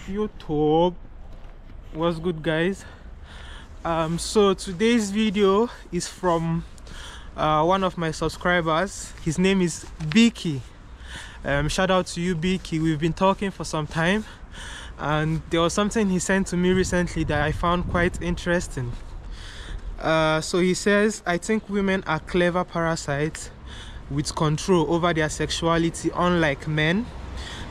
YouTube. What's good, guys? So today's video is from one of my subscribers. His name is BIKI. Shout out to you, BIKI. We've been talking for some time, and there was something he sent to me recently that I found quite interesting. So he says, I think women are clever parasites with control over their sexuality, unlike men.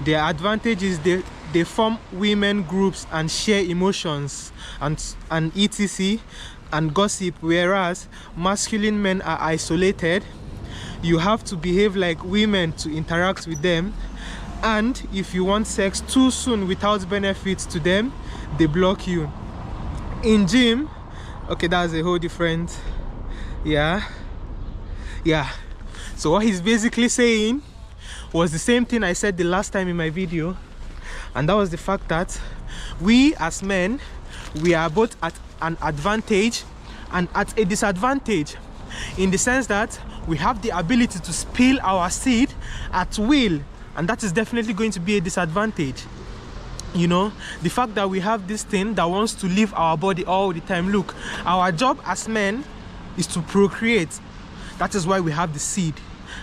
Their advantage is they form women groups and share emotions and etc. and gossip, whereas masculine men are isolated. You have to behave like women to interact with them, and if you want sex too soon without benefits to them, they block you. In gym, okay, that's a whole different, yeah. So what he's basically saying was the same thing I said the last time in my video, and that was the fact that we as men, we are both at an advantage and at a disadvantage, in the sense that we have the ability to spill our seed at will, and that is definitely going to be a disadvantage. You know, the fact that we have this thing that wants to leave our body all the time. Look, our job as men is to procreate. That is why we have the seed,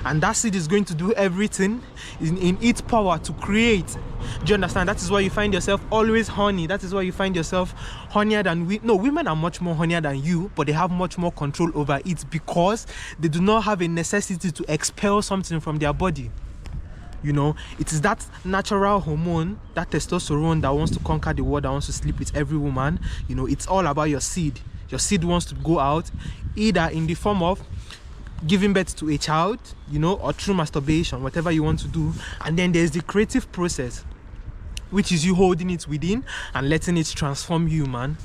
and that seed is going to do everything in its power to create. Do you understand? That is why you find yourself always horny. That is why you find yourself hornier than women are much more hornier than you, but they have much more control over it because they do not have a necessity to expel something from their body. You know, it is that natural hormone, that testosterone, that wants to conquer the world, that wants to sleep with every woman. You know, it's all about your seed. Your seed wants to go out either in the form of giving birth to a child, you know, or through masturbation, whatever you want to do. And then there's the creative process, which is you holding it within and letting it transform you, man.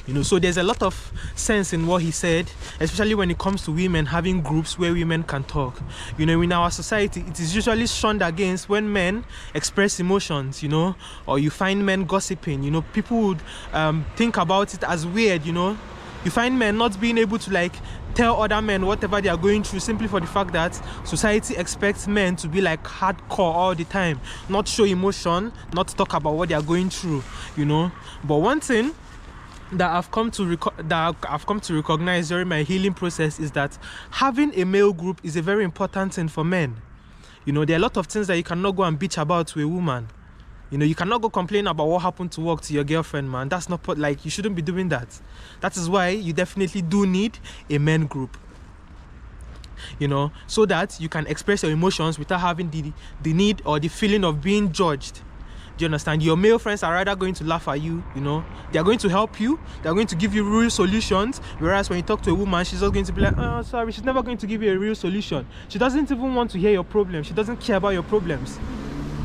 You know, so there's a lot of sense in what he said, especially when it comes to women having groups where women can talk. You know, in our society, it is usually shunned against when men express emotions, you know, or you find men gossiping. You know, people would think about it as weird. You know, you find men not being able to like tell other men whatever they are going through, simply for the fact that society expects men to be like hardcore all the time, not show emotion, not talk about what they are going through, you know. But one thing that I've come to recognize during my healing process is that having a male group is a very important thing for men. You know, there are a lot of things that you cannot go and bitch about to a woman. You know, you cannot go complain about what happened to work to your girlfriend, man. That's not like, you shouldn't be doing that. That is why you definitely do need a men group. You know, so that you can express your emotions without having the need or the feeling of being judged. Do you understand? Your male friends are rather going to laugh at you, you know. They are going to help you. They are going to give you real solutions. Whereas when you talk to a woman, she's just going to be like, oh, sorry. She's never going to give you a real solution. She doesn't even want to hear your problems. She doesn't care about your problems.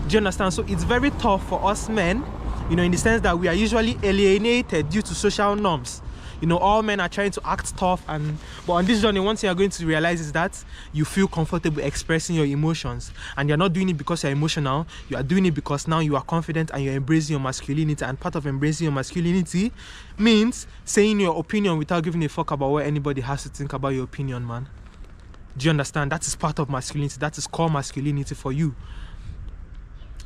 Do you understand? So it's very tough for us men, you know, in the sense that we are usually alienated due to social norms. You know, all men are trying to act tough, but on this journey, one thing you're going to realize is that you feel comfortable expressing your emotions, and you're not doing it because you're emotional. You are doing it because now you are confident and you're embracing your masculinity. And part of embracing your masculinity means saying your opinion without giving a fuck about what anybody has to think about your opinion, man. Do you understand? That is part of masculinity. That is core masculinity for you.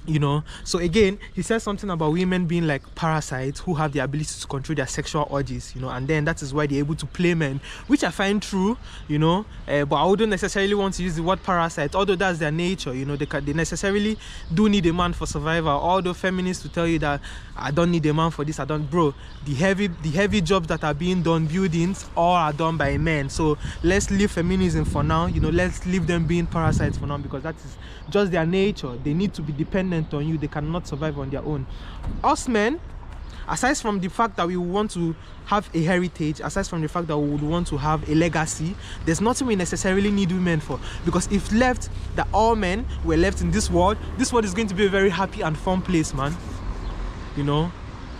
You know, so again, he says something about women being like parasites who have the ability to control their sexual urges, you know, and then that is why they're able to play men, which I find true, you know, but I wouldn't necessarily want to use the word parasite, although that's their nature. You know, they necessarily do need a man for survival. Although feminists will tell you that I don't need a man for this, I don't, bro. The heavy jobs that are being done, buildings, all are done by men. So let's leave feminism for now. You know, let's leave them being parasites for now, because that is just their nature. They need to be dependent on you. They cannot survive on their own. Us men, aside from the fact that we want to have a heritage, aside from the fact that we would want to have a legacy, there's nothing we necessarily need women for. Because if left, that all men were left in this world is going to be a very happy and fun place, man. You know,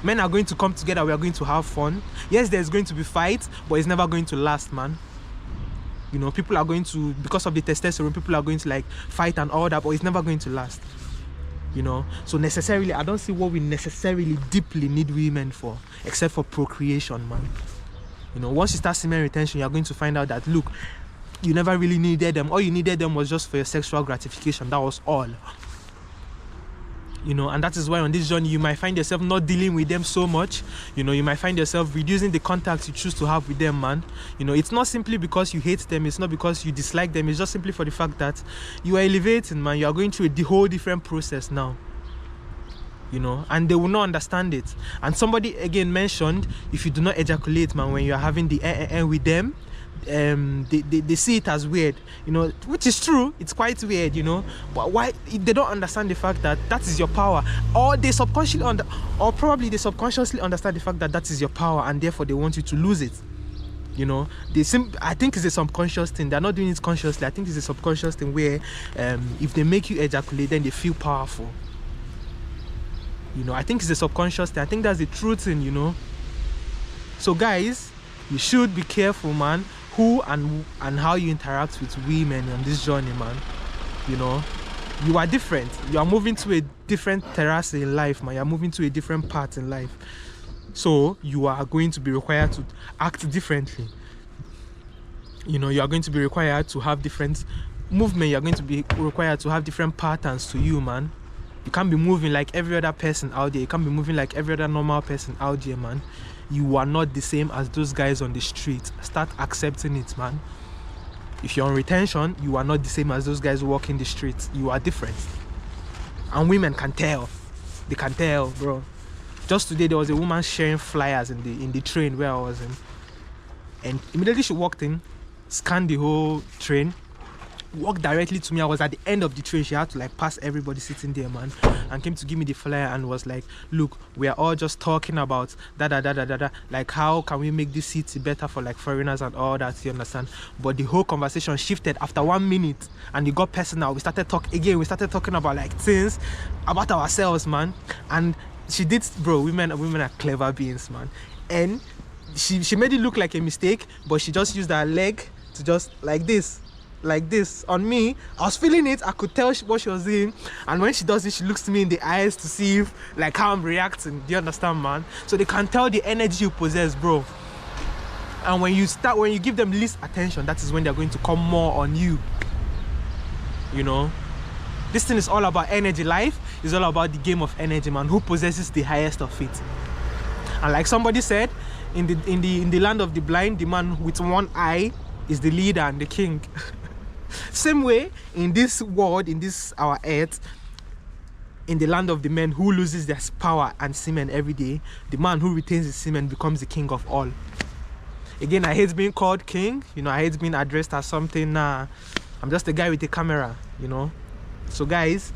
men are going to come together. We are going to have fun. Yes, there's going to be fights, but it's never going to last, man. You know, people are going to, because of the testosterone, people are going to like fight and all that, but it's never going to last. You know, so necessarily, I don't see what we necessarily deeply need women for, except for procreation, man. You know, once you start semen retention, you're going to find out that, look, you never really needed them. All you needed them was just for your sexual gratification. That was all. you know, and that is why on this journey you might find yourself not dealing with them so much. You know, you might find yourself reducing the contacts you choose to have with them, man. You know, it's not simply because you hate them, it's not because you dislike them, it's just simply for the fact that you are elevating, man. You are going through a whole different process now, you know, and they will not understand it. And somebody again mentioned, if you do not ejaculate, man, when you are having the with them, they see it as weird, you know, which is true. It's quite weird, you know, but why they don't understand the fact that that is your power, or they subconsciously or probably they subconsciously understand the fact that that is your power, and therefore they want you to lose it. You know, I think it's a subconscious thing. They're not doing it consciously. I think it's a subconscious thing where if they make you ejaculate, then they feel powerful. You know, I think it's a subconscious thing. I think that's the true thing, you know. So guys, you should be careful, man, who and how you interact with women on this journey, man. You know, you are different. You are moving to a different terrace in life, man. You are moving to a different path in life. So you are going to be required to act differently. You know, you are going to be required to have different movement. You are going to be required to have different patterns to you, man. You can't be moving like every other person out there. You can't be moving like every other normal person out there, man. You are not the same as those guys on the street. Start accepting it, man. If you're on retention, you are not the same as those guys walking the streets. You are different. And women can tell. They can tell, bro. Just today, there was a woman sharing flyers in the train where I was in. And immediately she walked in, scanned the whole train, walked directly to me. I was at the end of the train. She had to like pass everybody sitting there, man, and came to give me the flyer and was like, look, we are all just talking about like how can we make this city better for like foreigners and all that, you understand? But the whole conversation shifted after 1 minute and it got personal. We started talking about like things about ourselves, man. And she did, bro. Women are clever beings, man. And she made it look like a mistake, but she just used her leg to just like this on me. I was feeling it. I could tell what she was doing, and when she does it, she looks to me in the eyes to see if like how I'm reacting. Do you understand, man? So they can tell the energy you possess, bro. And when you give them least attention, that is when they're going to come more on you. You know, this thing is all about energy. Life is all about the game of energy, man. Who possesses the highest of it? And like somebody said, in the land of the blind, the man with one eye is the leader and the king. Same way, in this world, in this our earth, in the land of the men who loses their power and semen every day, the man who retains his semen becomes the king of all. Again, I hate being called king. You know, I hate being addressed as something. I'm just a guy with a camera, you know. So guys,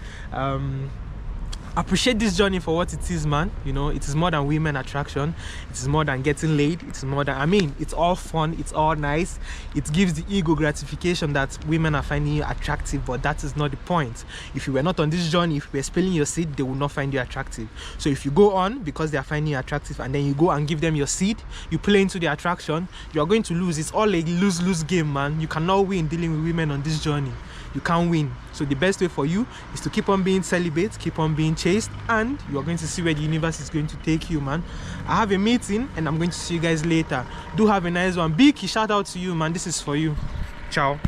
appreciate this journey for what it is, man. You know, it is more than women attraction. It is more than getting laid. It's more than, I mean, it's all fun, it's all nice. It gives the ego gratification that women are finding you attractive, but that is not the point. If you were not on this journey, if you were spilling your seed, they will not find you attractive. So if you go on because they are finding you attractive and then you go and give them your seed, you play into the attraction, you are going to lose. It's all a lose-lose game, man. You cannot win dealing with women on this journey. You can't win. So the best way for you is to keep on being celibate, keep on being chaste, and you are going to see where the universe is going to take you, man. I have a meeting and I'm going to see you guys later. Do have a nice one. BIKI, shout out to you, man. This is for you. Ciao.